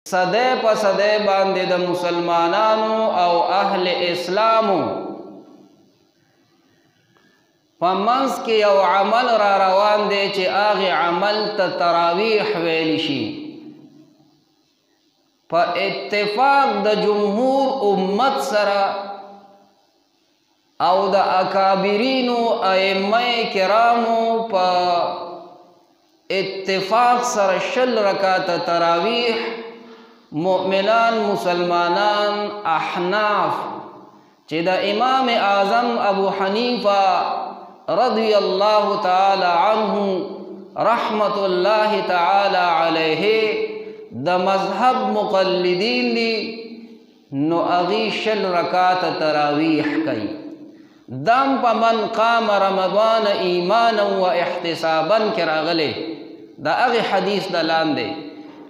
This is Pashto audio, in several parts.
صدی په صدی باندې د مسلمانانو او اهل اسلامو په منځ کې یو عمل را روان دی چې هغې عمل ته تراویح ویلی شي. په اتفاق د جمهور امت سره او د اکابرینو ائمه کرامو په اتفاق سره 20 رکعاته تراویح مؤمنان مسلمانان احناف چې د امام اعظم ابو حنیفه رضی الله تعالی عنه رحمت الله تعالی علیه د مذهب مقلدین دی نو اغي 20 رکعات تراویح کوي. دم په من قام رمضان ایمانا و احتسابا کې راغلی د هغې حدیث د لاندې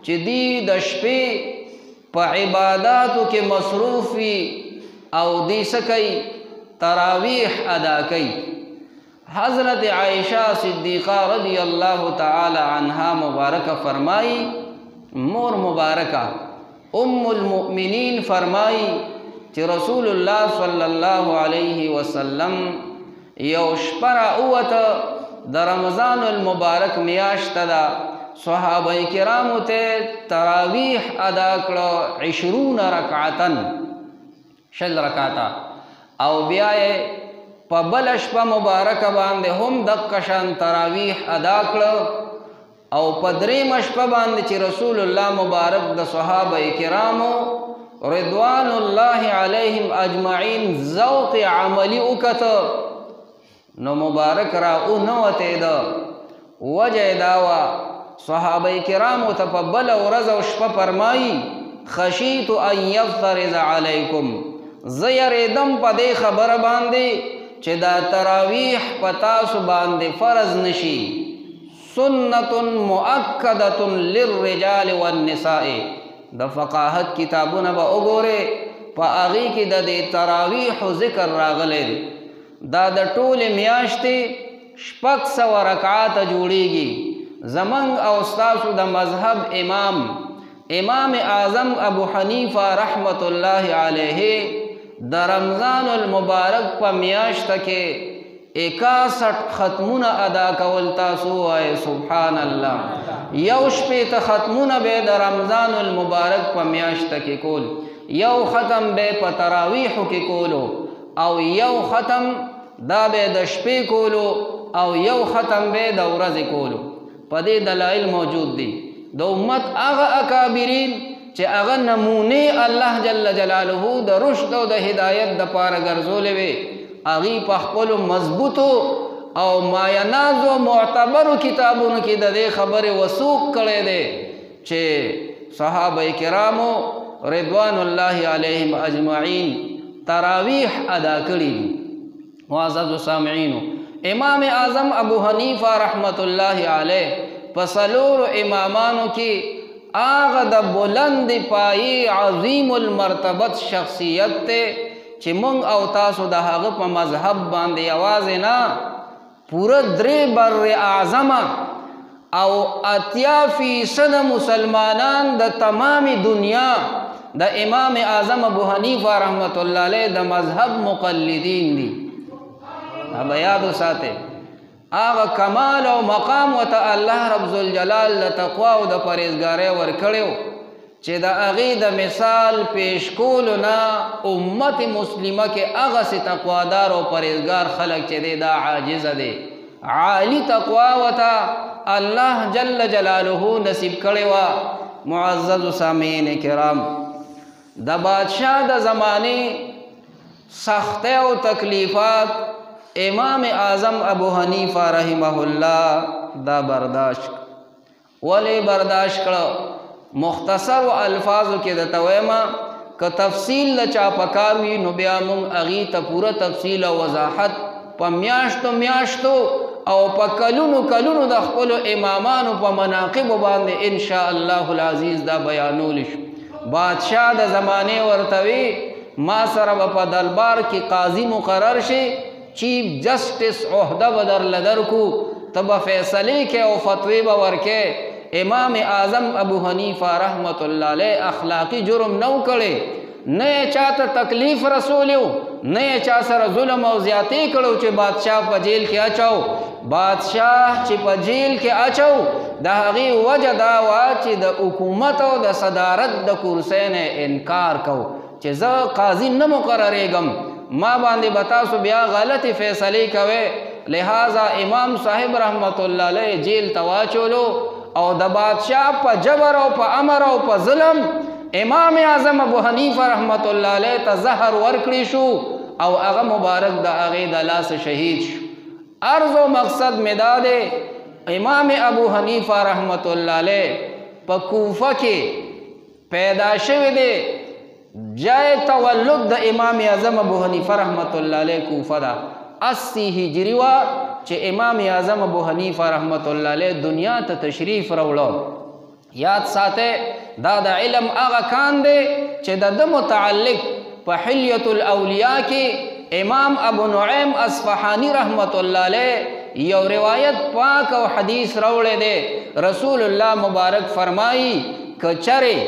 چې دی د شپې په عباداتو کې مصروف وي او دی څه کوي تراویح ادا کوي. حضرت عائشہ صدیقہ رضی اللہ تعالی عنہا مبارکہ فرمائی مور مبارکہ ام المؤمنین فرمائی کہ رسول اللہ صلی اللہ علیہ وسلم یو شپه راووته د رمضان المبارک میاشت ده صحابه کرامو ته تراویح ادا کړه 20 رکعتا 20 رکعاته او بیا یې په بله شپه مبارکه باندې هم دقه شان تراویح ادا کړه او په درېیمه شپه باندې چې رسول الله مبارک د صحابه کرامو رضوان الله علیهم اجمعین ذوق عملی وکته نو مبارک را اونوتېده. وجه دا وه صحابه کرامو ته په بله ورځ او شپه فرمایي خشیت ان یفترض علیکم زه یریدم په دې خبره باندې چې دا تراویح په تاسو باندې فرض نشي. سنت مؤکدة للرجال والنساء د فقاهت کتابونه به وګورئ په هغې کې د دې تراویحو ذکر راغلی دی. دا د ټولې میاشتې 600 رکعاته جوړیږي. زمونږ او ستاسو د مذهب امام اعظم ابو حنیفه رحمت الله علیه د رمضان المبارک په میاشته کې 61 ختمونه ادا کول. تاسو وایئ سبحان الله. یو شپېته ختمونه به د رمضان المبارک په میاشته کې کول، یو ختم به په تراویحو کې کولو او یو ختم دا به د شپې کولو او یو ختم به د ورځې کولو. په دې دلایل موجود دي. د امت هغه اکابرین چې هغه نمونې الله جل جلاله د رشد او د هدایت دپاره ګرځولې وې هغې په خپلو مضبوطو او ماینازو معتبرو کتابونو کې د دې خبرې وثوق کړی دی چې صحابه کرامو رضوان الله علیهم اجمعین تراویح ادا کړي دي. معزز سامعینو امام اعظم ابو حنیفه رحمت الله علیه په څلورو امامانو کې هغه د بلند پایې عظیم المرتبت شخصیت دی چې مونږ او تاسو د هغه په مذهب باندې یوازې نه پوره 3 بر اعظمه او 80% مسلمانان د تمامی دنیا د امام اعظم ابو حنیفه رحمت الله علیه د مذهب مقلدین دي. دا به یاد وساتئ. هغه کمال او مقام ورته الله رب ذوالجلال د تقوا او د پرهیزګارۍ ورکړی و چې د هغې د مثال پیش کولو نه امت مسلمه کې هغسې تقوادار او پرهیزګار خلک چې دی دا عاجزه دی. عالی تقوا ورته الله جل جلاله نصیب کړې وه. معزز سامعین کرام د بادشاه د زمانې سختۍ او تکلیفات امام اعظم ابو حنیفه رحمه الله دا برداشت. ولې برداشت کړه؟ مختصر و الفاظو کې درته ویمه که تفصیل د چا پکار وي نو بیا موږ هغې ته پوره تفصیل او وضاحت په میاشتو او په کلونو د خپلو امامانو په مناقبو باندې انشاء الله العزیز دا بیانولی شو. بادشاه د زمانې ورته وی ما سره به په دربار کې قاضي مقرر شي، چیف جسټس عہده به درله درکو، ته به فیصلې کې او فتوی به ورکې. امام اعظم ابو حنیفہ رحمت اللہ علیہ اخلاقی جرم نو کړي، نه چاته تکلیف رسولیو، نه چا سره ظلم او زیاتی کړو چې بادشاہ په جیل کې اچاو. بادشاہ چې په جیل کې اچاو د هغې وجه دا وه چې د حکومت او د صدارت د کرسۍ نه انکار کو چې زه قاضي نه مقرریږم، ما باندې به تاسو بیا غلطې فیصلې کوئ. لہذا امام صاحب رحمت الله علیه جیل ته واچولو او د بادشاہ په جبر او په امر او په ظلم امام اعظم ابو حنیفه رحمت الله علیه ته زهر ورکړی شو او هغه مبارک د هغې د لاسه شهید شو. عرض و مقصد می دا دی امام ابو حنیفه رحمت الله علیه په کوفه کې پیدا شوی دی. جای تولد د امام اعظم ابو حنیفه رحمت الله علیه کوفه ده. 80 هجری وا چې امام اعظم ابو حنیفه رحمت الله علیه دنیا ته تشریف راوړو. یاد ساته دا د علم هغه کان دی چې د متعلق په حلیة الاولیاء کې امام ابو نعیم اصفهانی رحمت الله علیه یو روایت پاک او حدیث راوړی دی. رسول الله مبارک فرمایي کچره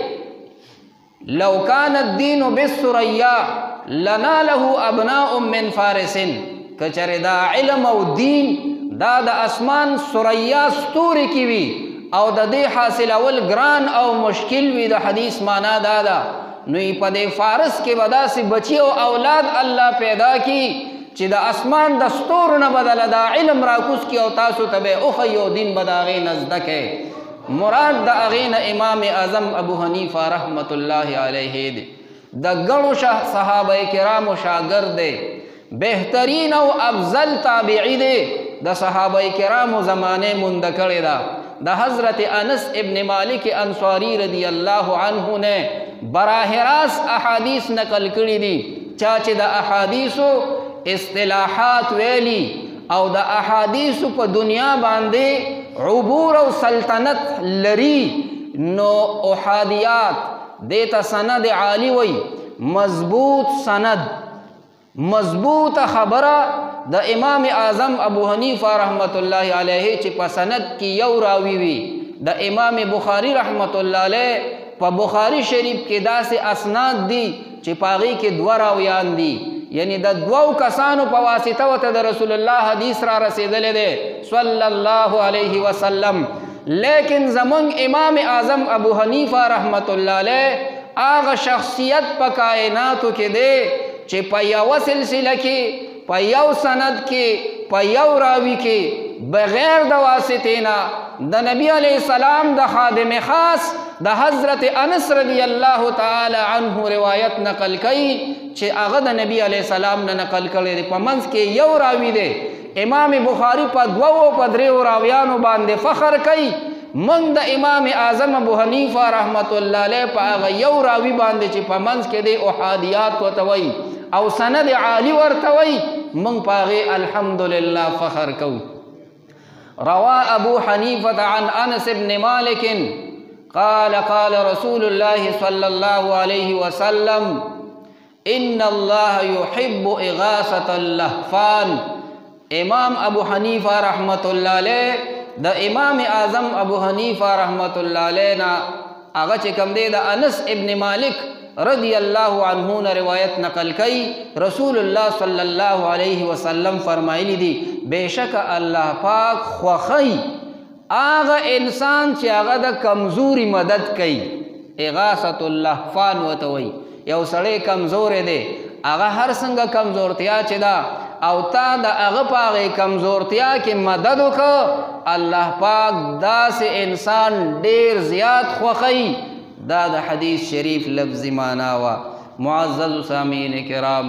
لو کان الدین بالثریا لناله ابناء من فارس، کچره دا علم او دین دا د اسمان ثریا ستوري کې وي او د دې حاصلول ګران او مشکل وي، د حدیث معنا دا ده نو په دې فارس کې به داسې بچي او اولاد الله پیدا کی چې د اسمان د ستورو نه بدله دا علم راکوز کی او تاسو ته به اخی او دین به د هغې نه زده کوئ. مراد د هغې نه امام اعظم ابو حنیفه رحمت الله علیه دی. د ګڼو صحابه کرامو شاګرد دی، بهترین او افضل تابعی دی، د صحابه کرامو زمانه مونده کړې ده. د حضرت انس ابن مالک انصاری رضی الله عنه نے براہ راست احادیث نقل کړي دي. چا چې د احادیثو اصطلاحات ویلی او د احادیثو په دنیا باندې عبور او سلطنت لري نو احادیات دیتا سند عالی وی، مضبوط سند، مضبوط خبره د امام اعظم ابو حنیفه رحمت الله علیه چې په سند کې یو راوی وي. د امام بخاری رحمت الله علیه په بخاری شریف کې داسې اسناد دي چې په هغې کې 2 راویان دي، یعنی د 2 کسانو په واسطه ورته د رسول الله حدیث را رسېدلی دی صلی الله علیه وسلم. لیکن زمونږ امام اعظم ابو حنیفه رحمت الله علیه هغه شخصیت په کائناتو کې دی چې په یوه سلسله کې په یو سند کې په یو راوي کې بغیر د واسطې نه د نبی علیه السلام د خادم خاص د حضرت انس رضی الله تعالی عنه روایت نقل کوي چې هغه د نبی علیه السلام نه نقل کړی دی. په منځ کې یو راوي دی. امام بخاری په 2 او په 3 راویانو باندې فخر کوي. من د امام اعظم ابو حنیفه رحمت الله علیه په هغه یو راوي باندې چې په منځ کې دی احادیات ورته وایي او سند عالی ورته وایي، من په هغې الحمدلله فخر کوو. روا ابو حنیفة عن انس بن مالک قال قال رسول الله صلی الله علیه وسلم ان الله يحب اغاثة اللهفان. امام ابو حنیفه رحمت الله علیه د امام اعظم ابو حنیفه رحمت الله علیه نه هغه چې کوم دی د انس ابن مالک رضی الله عنه نے روایت نقل کئی. رسول اللہ صلی اللہ علیہ وسلم فرمائلی دی بیشک اللہ پاک خوخی آغا انسان چی آغا دا کمزوری مدد کئی. اغاثت اللہ فان وتوی یو سڑے کمزور دے آغا ہر سنگا کمزورتیا چی دا او تا دا اغا پاغی کمزورتیا کی مددو کا اللہ پاک دا سے انسان دیر زیاد خوخی. دا حدیث شریف لفظ معنی و معزز سامعین کرام